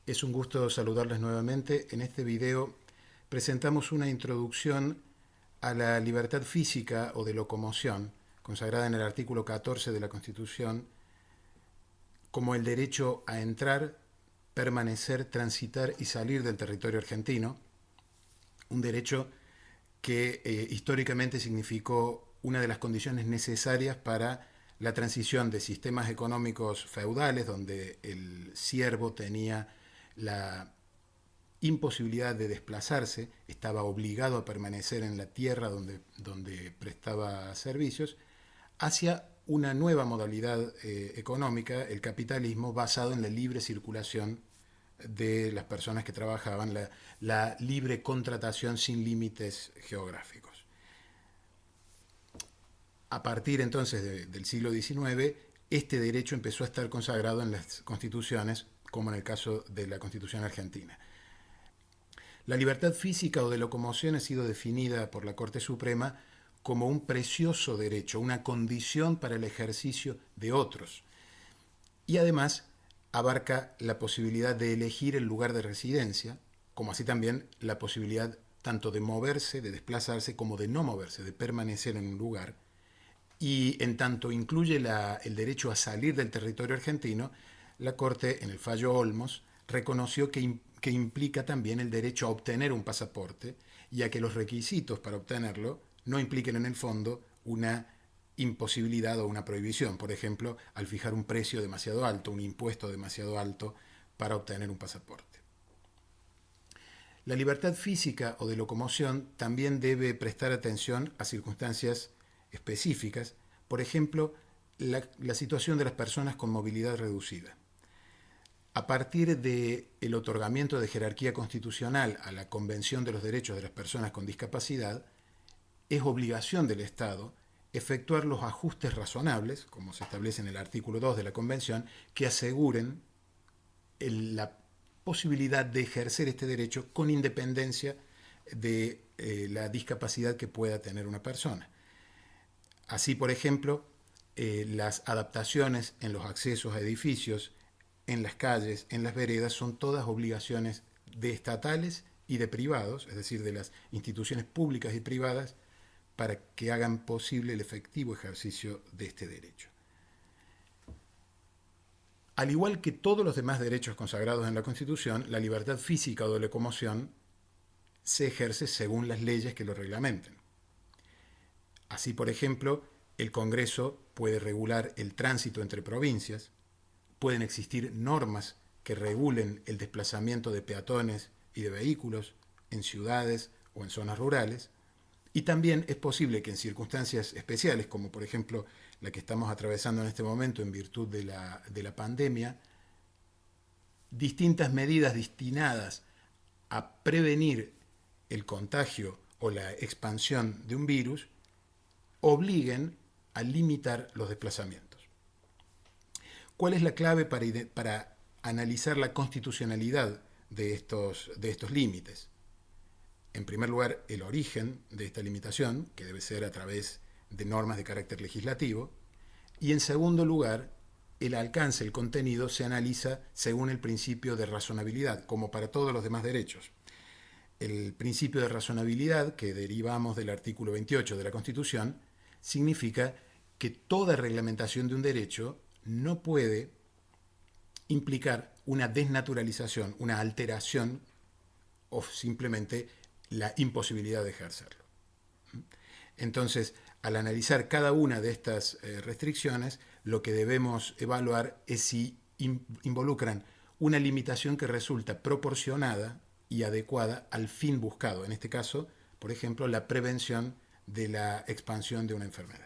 Es un gusto saludarles nuevamente. En este video presentamos una introducción a la libertad física o de locomoción, consagrada en el artículo 14 de la Constitución, como el derecho a entrar, permanecer, transitar y salir del territorio argentino, un derecho que históricamente significó una de las condiciones necesarias para la transición de sistemas económicos feudales, donde el siervo tenía la imposibilidad de desplazarse, estaba obligado a permanecer en la tierra donde prestaba servicios, hacia una nueva modalidad económica, el capitalismo, basado en la libre circulación de las personas que trabajaban, la libre contratación sin límites geográficos. A partir entonces del siglo XIX, este derecho empezó a estar consagrado en las constituciones, como en el caso de la Constitución argentina. La libertad física o de locomoción ha sido definida por la Corte Suprema como un precioso derecho, una condición para el ejercicio de otros. Y además abarca la posibilidad de elegir el lugar de residencia, como así también la posibilidad tanto de moverse, de desplazarse, como de no moverse, de permanecer en un lugar. Y en tanto incluye el derecho a salir del territorio argentino, la Corte, en el fallo Olmos, reconoció que implica también el derecho a obtener un pasaporte y a que los requisitos para obtenerlo no impliquen en el fondo una imposibilidad o una prohibición, por ejemplo, al fijar un precio demasiado alto, un impuesto demasiado alto para obtener un pasaporte. La libertad física o de locomoción también debe prestar atención a circunstancias específicas, por ejemplo, la situación de las personas con movilidad reducida. A partir del otorgamiento de jerarquía constitucional a la Convención de los Derechos de las Personas con Discapacidad, es obligación del Estado efectuar los ajustes razonables, como se establece en el artículo 2 de la Convención, que aseguren la posibilidad de ejercer este derecho con independencia de la discapacidad que pueda tener una persona. Así, por ejemplo, las adaptaciones en los accesos a edificios, en las calles, en las veredas, son todas obligaciones de estatales y de privados, es decir, de las instituciones públicas y privadas, para que hagan posible el efectivo ejercicio de este derecho. Al igual que todos los demás derechos consagrados en la Constitución, la libertad física o de locomoción se ejerce según las leyes que lo reglamenten. Así, por ejemplo, el Congreso puede regular el tránsito entre provincias, pueden existir normas que regulen el desplazamiento de peatones y de vehículos en ciudades o en zonas rurales, y también es posible que en circunstancias especiales, como por ejemplo la que estamos atravesando en este momento en virtud de la pandemia, distintas medidas destinadas a prevenir el contagio o la expansión de un virus obliguen a limitar los desplazamientos. ¿Cuál es la clave para analizar la constitucionalidad de estos límites? En primer lugar, el origen de esta limitación, que debe ser a través de normas de carácter legislativo. Y en segundo lugar, el alcance, el contenido, se analiza según el principio de razonabilidad, como para todos los demás derechos. El principio de razonabilidad, que derivamos del artículo 28 de la Constitución, significa que toda reglamentación de un derecho no puede implicar una desnaturalización, una alteración o simplemente la imposibilidad de ejercerlo. Entonces, al analizar cada una de estas restricciones, lo que debemos evaluar es si involucran una limitación que resulta proporcionada y adecuada al fin buscado. En este caso, por ejemplo, la prevención de la expansión de una enfermedad.